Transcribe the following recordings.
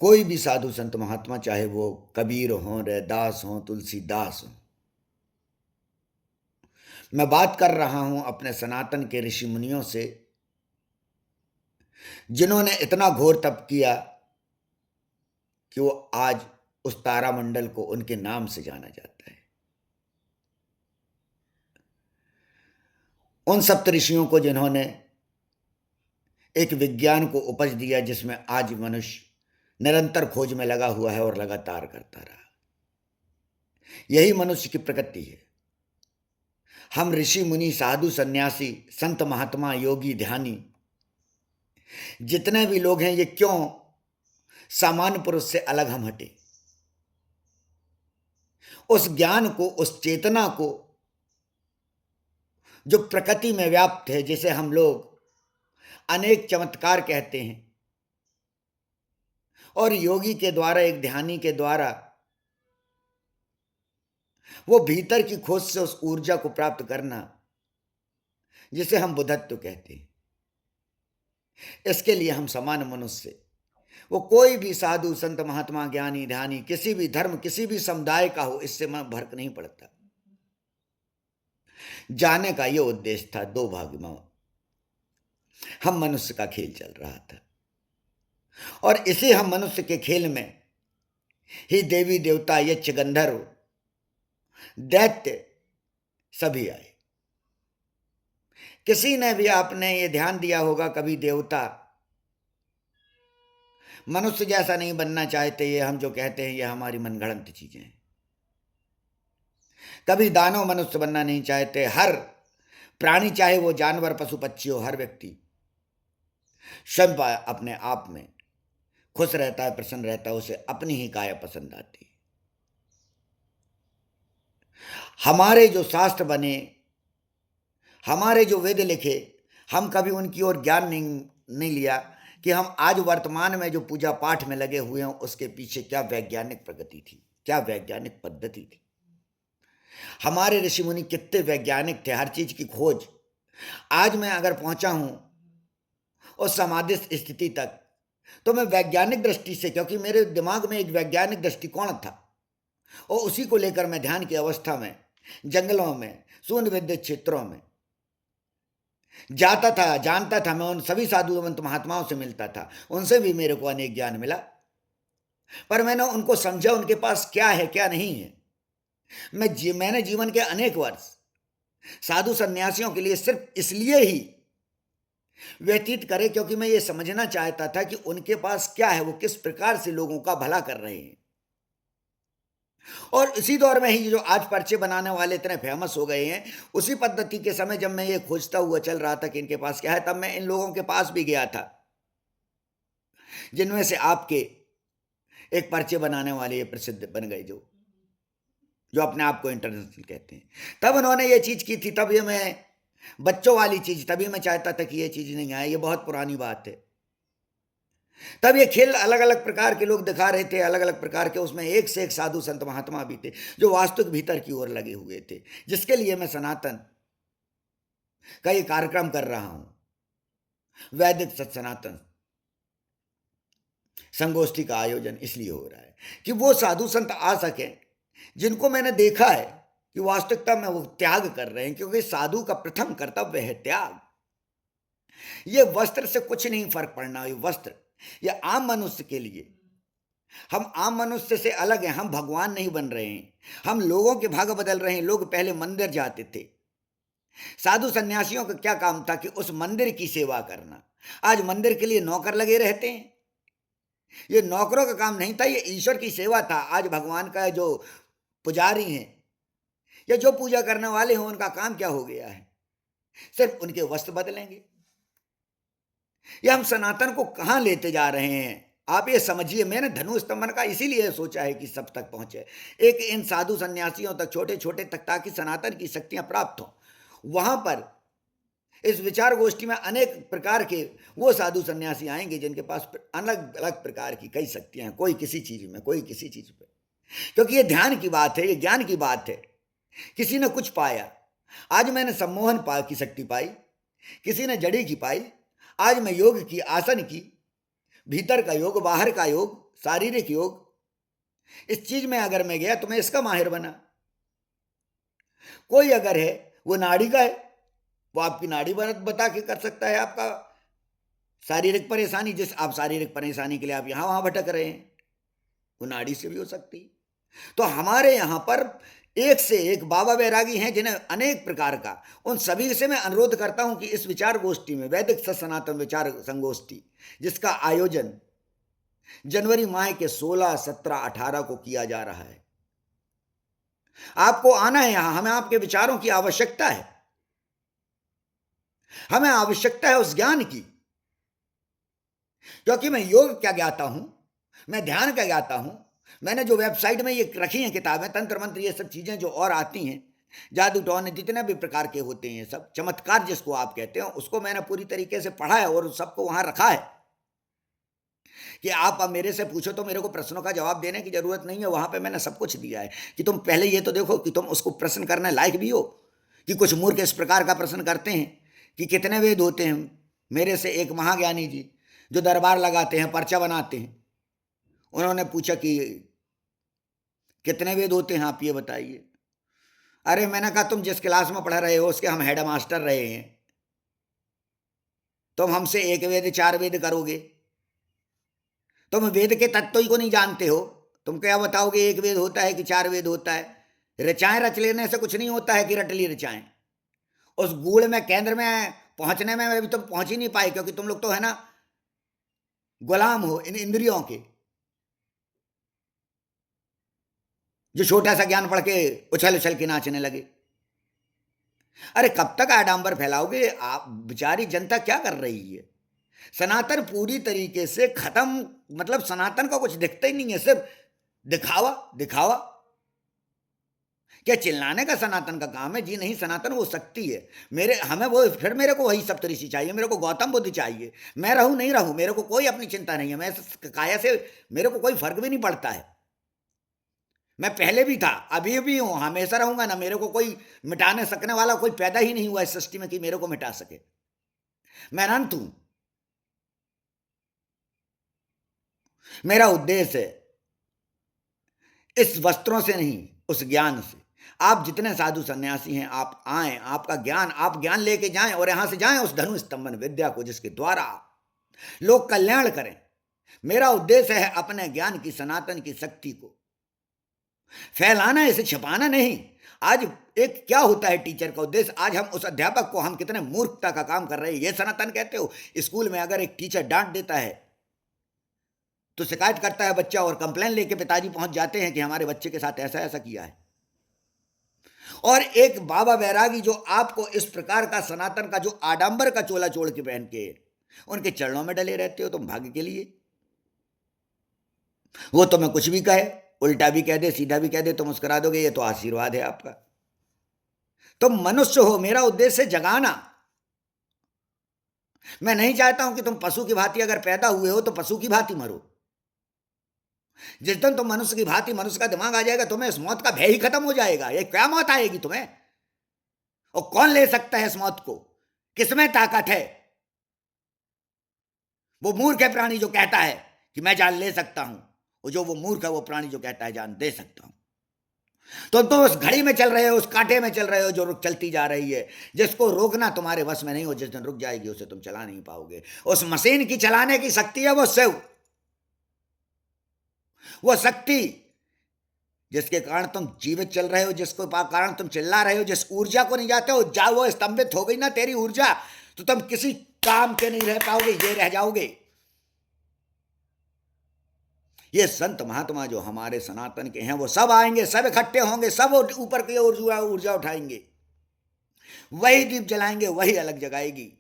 कोई भी साधु संत महात्मा, चाहे वो कबीर हों, रैदास हों, तुलसीदास हों, मैं बात कर रहा हूं अपने सनातन के ऋषि मुनियों से, जिन्होंने इतना घोर तप किया कि वो आज उस तारामंडल को उनके नाम से जाना जाता है। उन सप्तऋषियों को जिन्होंने एक विज्ञान को उपज दिया जिसमें आज मनुष्य निरंतर खोज में लगा हुआ है और लगातार करता रहा। यही मनुष्य की प्रकृति है। हम ऋषि मुनि, साधु, सन्यासी, संत महात्मा, योगी, ध्यानी, जितने भी लोग हैं, ये क्यों सामान्य पुरुष से अलग हम हटे? उस ज्ञान को, उस चेतना को जो प्रकृति में व्याप्त है, जिसे हम लोग अनेक चमत्कार कहते हैं, और योगी के द्वारा, एक ध्यानी के द्वारा वो भीतर की खोज से उस ऊर्जा को प्राप्त करना, जिसे हम बुद्धत्व कहते हैं। इसके लिए हम समान मनुष्य, वो कोई भी साधु, संत, महात्मा, ज्ञानी, ध्यानी, किसी भी धर्म, किसी भी समुदाय का हो, इससे मन फर्क नहीं पड़ता। जाने का ये उद्देश्य था। दो भाग में हम मनुष्य का खेल चल रहा था, और इसी हम मनुष्य के खेल में ही देवी देवता, यक्ष, गंधर्व, दैत्य सभी आए। किसी ने भी आपने ये ध्यान दिया होगा, कभी देवता मनुष्य जैसा नहीं बनना चाहते। ये हम जो कहते हैं, ये हमारी मनगढ़ंत चीजें हैं। कभी दानव मनुष्य बनना नहीं चाहते। हर प्राणी, चाहे वो जानवर, पशु, पक्षी हो, हर व्यक्ति सब अपने आप में खुश रहता है, प्रसन्न रहता है, उसे अपनी ही काया पसंद आती है। हमारे जो शास्त्र बने, हमारे जो वेद लिखे, हम कभी उनकी ओर ज्ञान नहीं लिया कि हम आज वर्तमान में जो पूजा पाठ में लगे हुए हैं, उसके पीछे क्या वैज्ञानिक प्रगति थी, क्या वैज्ञानिक पद्धति थी। हमारे ऋषि मुनि कितने वैज्ञानिक थे, हर चीज की खोज। आज मैं अगर पहुंचा हूं उस समाधिस्थ स्थिति तक, तो मैं वैज्ञानिक दृष्टि से, क्योंकि मेरे दिमाग में एक वैज्ञानिक दृष्टिकोण था, और उसी को लेकर मैं ध्यान की अवस्था में जंगलों में, शून्य विद्युत क्षेत्रों में जाता था, जानता था। मैं उन सभी साधुवंत महात्माओं से मिलता था, उनसे भी मेरे को अनेक ज्ञान मिला, पर मैंने उनको समझा उनके पास क्या है, क्या नहीं है। मैंने जीवन के अनेक वर्ष साधु सन्यासियों के लिए सिर्फ इसलिए ही व्यतीत करे क्योंकि मैं ये समझना चाहता था कि उनके पास क्या है, वो किस प्रकार से लोगों का भला कर रहे हैं। और इसी दौर में ही जो आज पर्चे बनाने वाले इतने फेमस हो गए हैं, उसी पद्धति के समय जब मैं ये खोजता हुआ चल रहा था कि इनके पास क्या है, तब मैं इन लोगों के पास भी गया था, जिनमें से आपके एक पर्चे बनाने वाले ये प्रसिद्ध बन गए, जो अपने आप को इंटरनेशनल कहते हैं। तब उन्होंने ये चीज की थी, तब ये मैं बच्चों वाली चीज, तभी मैं चाहता था कि ये चीज नहीं आए, ये बहुत पुरानी बात है। तब ये खेल अलग अलग प्रकार के लोग दिखा रहे थे, अलग अलग प्रकार के, उसमें एक से एक साधु संत महात्मा भी थे जो वास्तविक भीतर की ओर लगे हुए थे, जिसके लिए मैं सनातन का ये कार्यक्रम कर रहा हूं। वैदिक सत सनातन संगोष्ठी का आयोजन इसलिए हो रहा है कि वो साधु संत आ सके जिनको मैंने देखा है कि वास्तविकता में वो त्याग कर रहे हैं, क्योंकि साधु का प्रथम कर्तव्य है त्याग। ये वस्त्र से कुछ नहीं फर्क पड़ना। ये वस्त्र, ये आम मनुष्य के लिए, हम आम मनुष्य से अलग हैं। हम भगवान नहीं बन रहे हैं, हम लोगों के भाग बदल रहे हैं। लोग पहले मंदिर जाते थे, साधु सन्यासियों का क्या काम था कि उस मंदिर की सेवा करना। आज मंदिर के लिए नौकर लगे रहते हैं। ये नौकरों का काम नहीं था, ये ईश्वर की सेवा था। आज भगवान का जो पुजारी हैं या जो पूजा करने वाले हैं, उनका काम क्या हो गया है? सिर्फ उनके वस्त्र बदलेंगे। ये हम सनातन को कहां लेते जा रहे हैं, आप ये समझिए। मैंने धनु स्तंभन का इसीलिए सोचा है कि सब तक पहुंचे, एक इन साधु सन्यासियों तक, छोटे छोटे तक, ताकि सनातन की शक्तियां प्राप्त हो। वहां पर इस विचार गोष्ठी में अनेक प्रकार के वो साधु सन्यासी आएंगे जिनके पास अलग अलग प्रकार की कई शक्तियां हैं, कोई किसी चीज में, कोई किसी चीज पे, क्योंकि ये ध्यान की बात है, ये ज्ञान की बात है। किसी ने कुछ पाया, आज मैंने सम्मोहन की शक्ति पाई, किसी ने जड़ी की पाई, आज मैं योग की, आसन की, भीतर का योग, बाहर का योग, शारीरिक योग, इस चीज में अगर मैं गया तो मैं इसका माहिर बना। कोई अगर है वो नाड़ी का है, वो आपकी नाड़ी बता के कर सकता है आपका शारीरिक परेशानी, जिस आप शारीरिक परेशानी के लिए आप यहां वहां भटक रहे हैं, वो नाड़ी से भी हो सकती। तो हमारे यहां पर एक से एक बाबा बैरागी हैं जिन्हें अनेक प्रकार का, उन सभी से मैं अनुरोध करता हूं कि इस विचार गोष्ठी में, वैदिक सत सनातन विचार संगोष्ठी, जिसका आयोजन जनवरी माह के 16, 17, 18 को किया जा रहा है, आपको आना है यहां। हमें आपके विचारों की आवश्यकता है, हमें आवश्यकता है उस ज्ञान की, क्योंकि मैं योग क्या ज्ञाता हूं, मैं ध्यान क्या ज्ञाता हूं। मैंने जो वेबसाइट में ये रखी हैं किताबें, तंत्र मंत्र, ये सब चीजें जो और आती हैं, जादू टोने जितने भी प्रकार के होते हैं, सब चमत्कार जिसको आप कहते हैं, उसको मैंने पूरी तरीके से पढ़ा है और सबको वहां रखा है कि आप अब मेरे से पूछो तो मेरे को प्रश्नों का जवाब देने की जरूरत नहीं है। वहां पे मैंने सब कुछ दिया है कि तुम पहले ये तो देखो कि तुम उसको प्रश्न करने लायक भी हो। कि कुछ मूर्ख इस प्रकार का प्रश्न करते हैं कि कितने वेद होते हैं। मेरे से एक महाज्ञानी जी जो दरबार लगाते हैं, पर्चा बनाते हैं, उन्होंने पूछा कि कितने वेद होते हैं आप ये बताइए। अरे मैंने कहा तुम जिस क्लास में पढ़ रहे हो उसके हम हेड मास्टर रहे हैं, तुम हमसे एक वेद 4 वेद करोगे, तुम वेद के तत्व ही को नहीं जानते हो, तुम क्या बताओगे एक वेद होता है कि 4 वेद होता है। ऋचाएं रच लेने से कुछ नहीं होता है कि रट ली ऋचाएं। उस गूढ़ में केंद्र में पहुंचने में अभी तुम पहुंच ही नहीं पाए, क्योंकि तुम लोग तो है ना गुलाम हो इन इंद्रियों के, जो छोटा सा ज्ञान पढ़ के उछल उछल के नाचने लगे। अरे कब तक आडंबर फैलाओगे आप, बेचारी जनता क्या कर रही है। सनातन पूरी तरीके से खत्म, मतलब सनातन का कुछ दिखता ही नहीं है, सिर्फ दिखावा दिखावा। क्या चिल्लाने का सनातन का काम है? जी नहीं, सनातन वो शक्ति है। हमें वो, फिर मेरे को वही सप्तऋषि चाहिए, मेरे को गौतम बुद्ध चाहिए। मैं रहूं नहीं रहूं मेरे को कोई अपनी चिंता नहीं है, मैं काया से मेरे को कोई फर्क भी नहीं पड़ता है। मैं पहले भी था, अभी भी हूं, हमेशा रहूंगा ना। मेरे को कोई मिटाने सकने वाला कोई पैदा ही नहीं हुआ इस सृष्टि में कि मेरे को मिटा सके। मैं अनंत हूं। मेरा उद्देश्य है इस वस्त्रों से नहीं, उस ज्ञान से। आप जितने साधु सन्यासी हैं, आप आए, आपका ज्ञान, आप ज्ञान लेके जाएं और यहां से जाएं उस धनु स्तंभन विद्या को, जिसके द्वारा लोग कल्याण करें। मेरा उद्देश्य है अपने ज्ञान की, सनातन की शक्ति को फैलाना, इसे छिपाना नहीं। आज एक क्या होता है टीचर का उद्देश्य, आज हम उस अध्यापक को, हम कितने मूर्खता का काम कर रहे हैं, ये सनातन कहते हो। स्कूल में अगर एक टीचर डांट देता है तो शिकायत करता है बच्चा, और कंप्लेन लेके पिताजी पहुंच जाते हैं कि हमारे बच्चे के साथ ऐसा ऐसा किया है। और एक बाबा बैरागी जो आपको इस प्रकार का सनातन का, जो आडंबर का चोला चोड़ के पहन के उनके चरणों में डले रहते हो, तुम भाग्य के लिए। वो तुम्हें कुछ भी कहे, उल्टा भी कह दे, सीधा भी कह दे, तो मुस्कुरा दोगे, ये तो आशीर्वाद है आपका। तुम मनुष्य हो, मेरा उद्देश्य है जगाना। मैं नहीं चाहता हूं कि तुम पशु की भांति अगर पैदा हुए हो तो पशु की भांति मरो। जिस दिन तुम मनुष्य की भांति, मनुष्य का दिमाग आ जाएगा, तुम्हें इस मौत का भय ही खत्म हो जाएगा। ये क्या मौत आएगी तुम्हें, और कौन ले सकता है इस मौत को, किसमें ताकत है? वो मूर्ख है प्राणी जो कहता है कि मैं जान ले सकता हूं, और जो वो मूर्ख है वो प्राणी जो कहता है जान दे सकता हूं। तो उस घड़ी में चल रहे हो, उस कांटे में चल रहे हो जो रुक चलती जा रही है, जिसको रोकना तुम्हारे बस में नहीं हो। जिस दिन रुक जाएगी उसे तुम चला नहीं पाओगे। उस मशीन की चलाने की शक्ति है वो शिव, वो शक्ति जिसके कारण तुम जीवित चल रहे हो, जिसको कारण तुम चिल्ला रहे हो, जिस ऊर्जा को नहीं जाते हो, जा वो स्तंभित हो गई ना तेरी ऊर्जा, तो तुम किसी काम के नहीं रह पाओगे, ये रह जाओगे। ये संत महात्मा जो हमारे सनातन के हैं, वो सब आएंगे, सब इकट्ठे होंगे, सब ऊपर की ऊर्जा उठाएंगे, वही दीप जलाएंगे, वही अलग जगाएगी।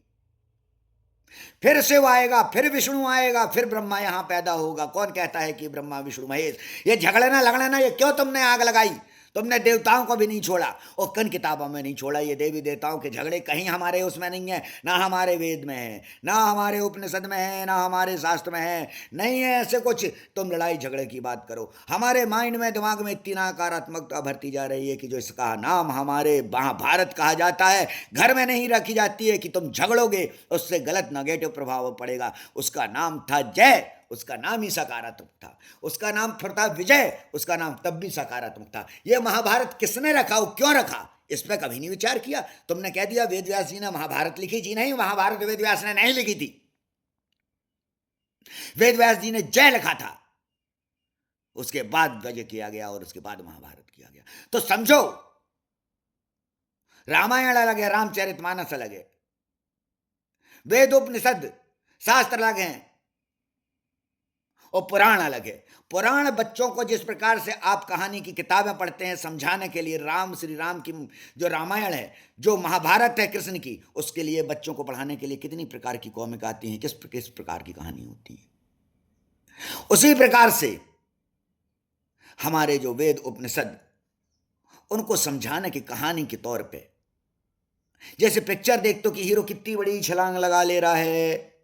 फिर शिव आएगा, फिर विष्णु आएगा, फिर ब्रह्मा यहां पैदा होगा। कौन कहता है कि ब्रह्मा विष्णु महेश, ये झगड़ना लगड़ना, ये क्यों तुमने आग लगाई? तुमने देवताओं को भी नहीं छोड़ा, और कन किताबों में नहीं छोड़ा। ये देवी देवताओं के झगड़े कहीं हमारे उसमें नहीं है, ना हमारे वेद में है, ना हमारे उपनिषद में है, ना हमारे शास्त्र में है, नहीं है ऐसे कुछ। तुम लड़ाई झगड़े की बात करो। हमारे माइंड में, दिमाग में इतनी नकारात्मकता भरती जा रही है कि जो इसका नाम हमारे महाभारत कहा जाता है, घर में नहीं रखी जाती है कि तुम झगड़ोगे उससे गलत नेगेटिव प्रभाव पड़ेगा। उसका नाम था जय, उसका नाम ही सकारात्मक था। उसका नाम फिर था विजय, उसका नाम तब भी सकारात्मक था। यह महाभारत किसने रखा और क्यों रखा, इस पर कभी नहीं विचार किया। तुमने कह दिया वेद व्यास जी ने महाभारत लिखी। जी नहीं, महाभारत वेद व्यास ने नहीं लिखी थी। वेद व्यास जी ने जय लिखा था, उसके बाद गज किया गया और उसके बाद महाभारत किया गया। तो समझो, रामायण अलग है, रामचरितमानस अलग है, वेदोपनिषद शास्त्र अलग हैं और पुराण अलग है। पुराण बच्चों को जिस प्रकार से आप कहानी की किताबें पढ़ते हैं समझाने के लिए, राम श्री राम की जो रामायण है, जो महाभारत है कृष्ण की, उसके लिए बच्चों को पढ़ाने के लिए कितनी प्रकार की कॉमिक आती हैं, किस प्रकार की कहानी होती है। उसी प्रकार से हमारे जो वेद उपनिषद, उनको समझाने की कहानी के तौर पे, जैसे पिक्चर देखते हो कि हीरो कितनी बड़ी छलांग लगा ले रहा है,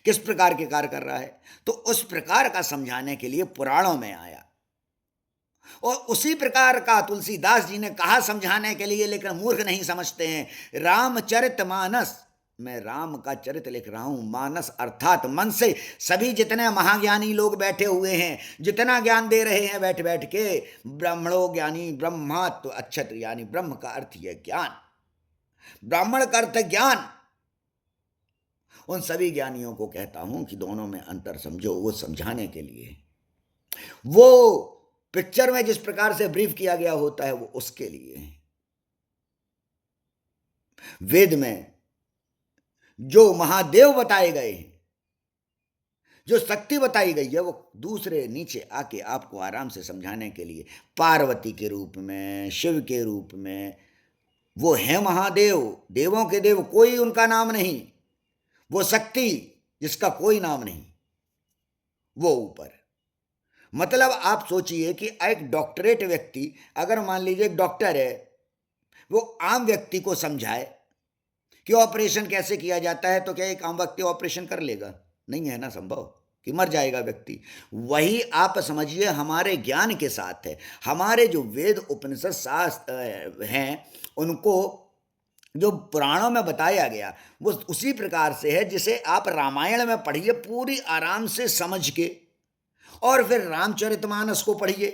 किस प्रकार के कार्य कर रहा है, तो उस प्रकार का समझाने के लिए पुराणों में आया। और उसी प्रकार का तुलसीदास जी ने कहा समझाने के लिए, लेकिन मूर्ख नहीं समझते हैं। रामचरितमानस, मैं राम का चरित्र लिख रहा हूं, मानस अर्थात मन से। सभी जितने महाज्ञानी लोग बैठे हुए हैं, जितना ज्ञान दे रहे हैं बैठ बैठ के, ब्राह्मणो ज्ञानी ब्रह्मात्व अक्षत, यानी ब्रह्म का अर्थ है ज्ञान, ब्राह्मण का अर्थ ज्ञान। उन सभी ज्ञानियों को कहता हूं कि दोनों में अंतर समझो, वो समझाने के लिए। वो पिक्चर में जिस प्रकार से ब्रीफ किया गया होता है वो उसके लिए। वेद में जो महादेव बताए गए हैं, जो शक्ति बताई गई है, वो दूसरे नीचे आके आपको आराम से समझाने के लिए, पार्वती के रूप में, शिव के रूप में, वो है महादेव, देवों के देव, कोई उनका नाम नहीं। वो शक्ति जिसका कोई नाम नहीं, वो ऊपर। मतलब आप सोचिए कि एक डॉक्टरेट व्यक्ति, अगर मान लीजिए एक डॉक्टर है, वो आम व्यक्ति को समझाए कि ऑपरेशन कैसे किया जाता है, तो क्या एक आम व्यक्ति ऑपरेशन कर लेगा? नहीं है ना संभव, कि मर जाएगा व्यक्ति। वही आप समझिए हमारे ज्ञान के साथ है। हमारे जो वेद उपनिषद शास्त्र हैं, उनको जो पुराणों में बताया गया वो उसी प्रकार से है जिसे आप रामायण में पढ़िए पूरी आराम से समझ के, और फिर रामचरितमानस को पढ़िए,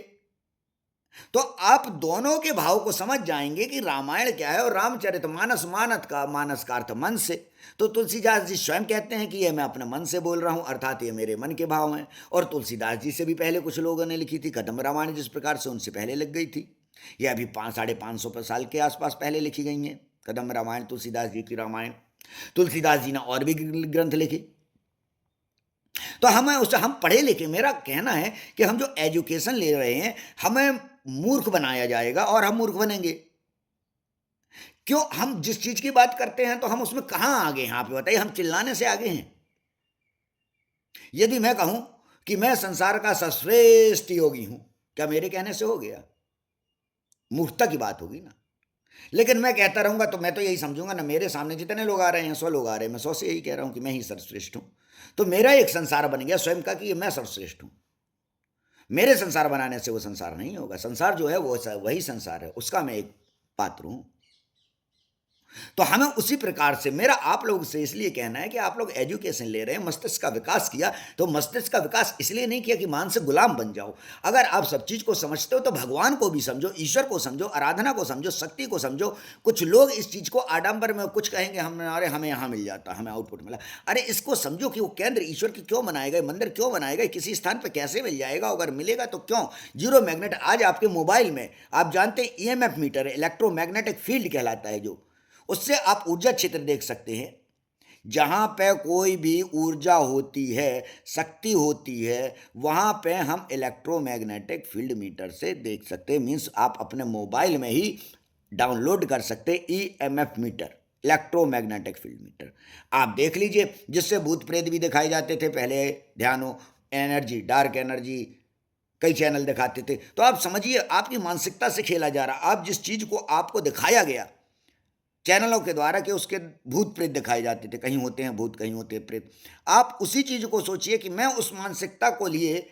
तो आप दोनों के भाव को समझ जाएंगे कि रामायण क्या है और रामचरितमानस, मानस का अर्थ मन से। तो तुलसीदास जी स्वयं कहते हैं कि ये मैं अपने मन से बोल रहा हूं, अर्थात ये मेरे मन के भाव हैं। और तुलसीदास जी से भी पहले कुछ लोगों ने लिखी थी कदम्ब रामायण, जिस प्रकार से उनसे पहले लग गई थी। ये अभी 500-550 साल के आसपास पहले लिखी गई हैं कदम्ब रामायण, तुलसीदास जी की रामायण। तुलसीदास जी ने और भी ग्रंथ लिखे। तो हम पढ़े लिखे, मेरा कहना है कि हम जो एजुकेशन ले रहे हैं, हमें मूर्ख बनाया जाएगा और हम मूर्ख बनेंगे। क्यों? हम जिस चीज की बात करते हैं तो हम उसमें कहां आगे हैं? आप बताइए, हम चिल्लाने से आगे हैं। यदि मैं कहूं कि मैं संसार का सर्वश्रेष्ठ योगी हूं, क्या मेरे कहने से हो गया? मूर्खता की बात होगी ना। लेकिन मैं कहता रहूंगा तो मैं तो यही समझूंगा ना, मेरे सामने जितने लोग आ रहे हैं, 100 लोग आ रहे हैं, मैं 100 से यही कह रहा हूं कि मैं ही सर्वश्रेष्ठ हूं। तो मेरा एक संसार बन गया स्वयं का कि मैं सर्वश्रेष्ठ हूं। मेरे संसार बनाने से वो संसार नहीं होगा। संसार जो है वो वही संसार है, उसका मैं एक पात्र हूं। तो हमें उसी प्रकार से, मेरा आप लोग से इसलिए कहना है कि आप लोग एजुकेशन ले रहे हैं, मस्तिष्क का विकास किया, तो मस्तिष्क का विकास इसलिए नहीं किया कि मानसिक गुलाम बन जाओ। अगर आप सब चीज को समझते हो तो भगवान को भी समझो, ईश्वर को समझो, आराधना को समझो, शक्ति को समझो। कुछ लोग इस चीज को आडंबर में कुछ कहेंगे, अरे हमें यहाँ मिल जाता, हमें आउटपुट मिला। अरे इसको समझो कि वो केंद्र ईश्वर की क्यों बनाए गए, मंदिर क्यों बनाए गए, किसी स्थान पर कैसे मिल जाएगा, अगर मिलेगा तो क्यों। जीरो मैग्नेट आज आपके मोबाइल में, आप जानते हैं ईएमएफ मीटर है, इलेक्ट्रोमैग्नेटिक फील्ड कहलाता है, जो उससे आप ऊर्जा क्षेत्र देख सकते हैं। जहां पे कोई भी ऊर्जा होती है, शक्ति होती है, वहां पे हम इलेक्ट्रोमैग्नेटिक फील्ड मीटर से देख सकते हैं। मीन्स आप अपने मोबाइल में ही डाउनलोड कर सकते हैं EMF meter, electromagnetic field meter. आप देख लीजिए, जिससे भूत प्रेत भी दिखाए जाते थे पहले, ध्यान हो, एनर्जी, डार्क एनर्जी, कई चैनल दिखाते थे। तो आप समझिए आपकी मानसिकता से खेला जा रहा। आप जिस चीज को आपको दिखाया गया चैनलों के द्वारा कि उसके भूत प्रेत दिखाए जाते थे, कहीं होते हैं भूत, कहीं होते हैं प्रेत, आप उसी चीज को सोचिए कि मैं उस मानसिकता को लिए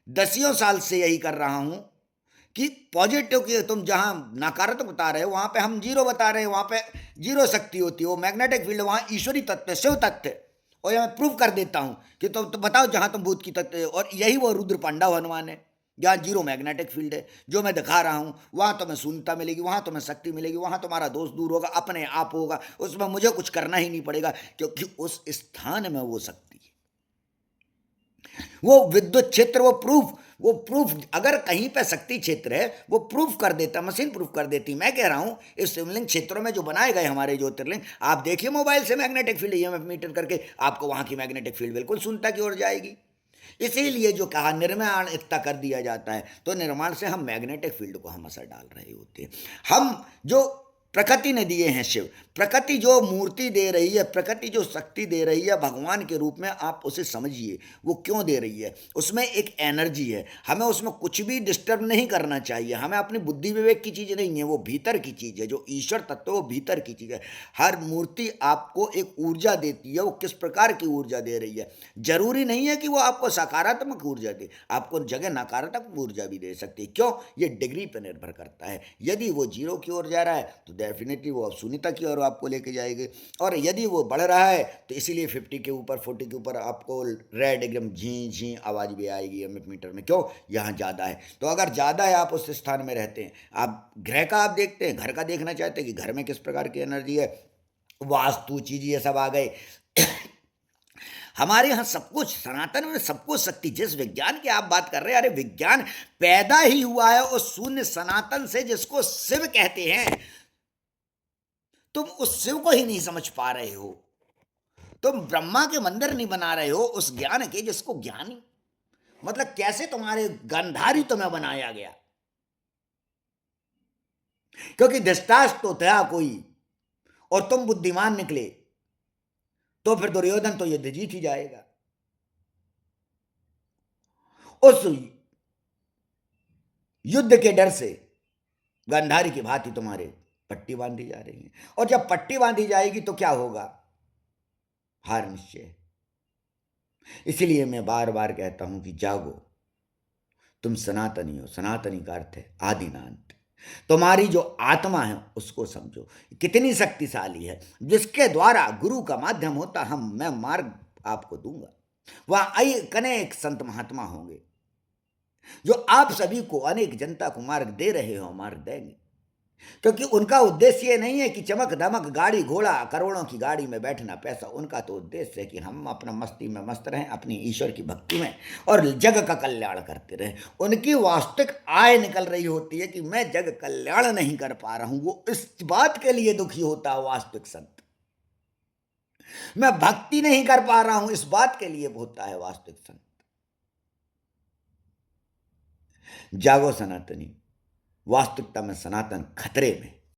दसियों साल से यही कर रहा हूं कि पॉजिटिव की, तुम जहां नकारात्मक बता रहे हो वहां पे हम जीरो बता रहे हैं, वहां पे जीरो शक्ति होती है, वो मैग्नेटिक फील्ड, वहां ईश्वरी तत्व, शिव तत्व, और या मैं प्रूव कर देता हूं कि तुम तो बताओ जहां तुम भूत की तक, और यही वो रुद्र पांडा हनुमान है, जहां जीरो मैग्नेटिक फील्ड है, जो मैं दिखा रहा हूं वहां तुम्हें शून्यता मिलेगी, वहां तुम्हें शक्ति मिलेगी, वहां तुम्हारा दोष दूर होगा, अपने आप होगा, उसमें मुझे कुछ करना ही नहीं पड़ेगा, क्योंकि उस स्थान में वो शक्ति है, वो विद्युत क्षेत्र, वो प्रूफ अगर कहीं पे शक्ति क्षेत्र है वो प्रूफ कर देता, मशीन प्रूफ कर देती। मैं कह रहा हूं इस शिवलिंग क्षेत्रों में जो बनाए गए हमारे ज्योतिर्लिंग, आप देखिए मोबाइल से मैग्नेटिक फील्ड ईएमएफ मीटर करके, आपको वहां की मैग्नेटिक फील्ड बिल्कुल शून्यता की ओर जाएगी। इसीलिए जो कहा निर्माण इतना कर दिया जाता है, तो निर्माण से हम मैग्नेटिक फील्ड को हम असर डाल रहे होते हैं। हम जो प्रकृति ने दिए हैं शिव, प्रकृति जो मूर्ति दे रही है, प्रकृति जो शक्ति दे रही है भगवान के रूप में, आप उसे समझिए वो क्यों दे रही है। उसमें एक एनर्जी है, हमें उसमें कुछ भी डिस्टर्ब नहीं करना चाहिए, हमें अपनी बुद्धि विवेक की चीज़ नहीं है, वो भीतर की चीज़ है, जो ईश्वर तत्व वो भीतर की चीज़ है। हर मूर्ति आपको एक ऊर्जा देती है, वो किस प्रकार की ऊर्जा दे रही है, जरूरी नहीं है कि वो आपको सकारात्मक ऊर्जा दे, आपको जगह नकारात्मक ऊर्जा भी दे सकती है। क्यों? ये डिग्री पर निर्भर करता है। यदि वो जीरो की ओर जा रहा है तो डेफिनेटली वो अब शून्यता की ओर आपको लेके जाएगी, और यदि वो बढ़ रहा है तो इसीलिए 50 के ऊपर 40 के ऊपर आपको रेड एकदम झी झी आवाज़ भी आएगी एमएफ मीटर में। क्यों? यहाँ ज़्यादा है। तो अगर ज़्यादा है, आप उस स्थान में रहते हैं, आप ग्रह का आप देखते हैं, घर का देखना चाहते हैं कि घर में किस प्रकार की एनर्जी है, वास्तु चीज ये सब आ गए। हमारे यहाँ सब कुछ सनातन में, सब कुछ शक्ति, जिस विज्ञान की आप बात कर रहे हैं, अरे विज्ञान पैदा ही हुआ है उस शून्य सनातन से, जिसको शिव कहते हैं। तुम उस शिव को ही नहीं समझ पा रहे हो, तुम ब्रह्मा के मंदिर नहीं बना रहे हो उस ज्ञान के जिसको ज्ञानी, मतलब कैसे तुम्हारे गंधारी तुम्हें बनाया गया, क्योंकि धृतराष्ट्र तो था कोई और तुम बुद्धिमान निकले, तो फिर दुर्योधन तो युद्ध जीत ही जाएगा। उस युद्ध के डर से गांधारी की भांति तुम्हारे पट्टी बांधी जा रही है, और जब पट्टी बांधी जाएगी तो क्या होगा? हार निश्चय। इसलिए मैं बार बार कहता हूं कि जागो, तुम सनातनी हो। सनातनी का अर्थ है आदि ना अंत। तुम्हारी जो आत्मा है उसको समझो कितनी शक्तिशाली है, जिसके द्वारा गुरु का माध्यम होता मैं मार्ग आपको दूंगा। वहां अनेक संत महात्मा होंगे जो आप सभी को, अनेक जनता को मार्ग दे रहे हो, मार्ग देंगे, क्योंकि उनका उद्देश्य ये नहीं है कि चमक दमक गाड़ी घोड़ा करोड़ों की गाड़ी में बैठना पैसा। उनका तो उद्देश्य है कि हम अपना मस्ती में मस्त रहें, अपनी ईश्वर की भक्ति में, और जग का कल्याण करते रहें। उनकी वास्तविक आय निकल रही होती है कि मैं जग कल्याण नहीं कर पा रहा हूं, वो इस बात के लिए दुखी होता है वास्तविक संत। मैं भक्ति नहीं कर पा रहा हूं, इस बात के लिए होता है वास्तविक संत। जागो सनातनी, वास्तविकता में सनातन खतरे में।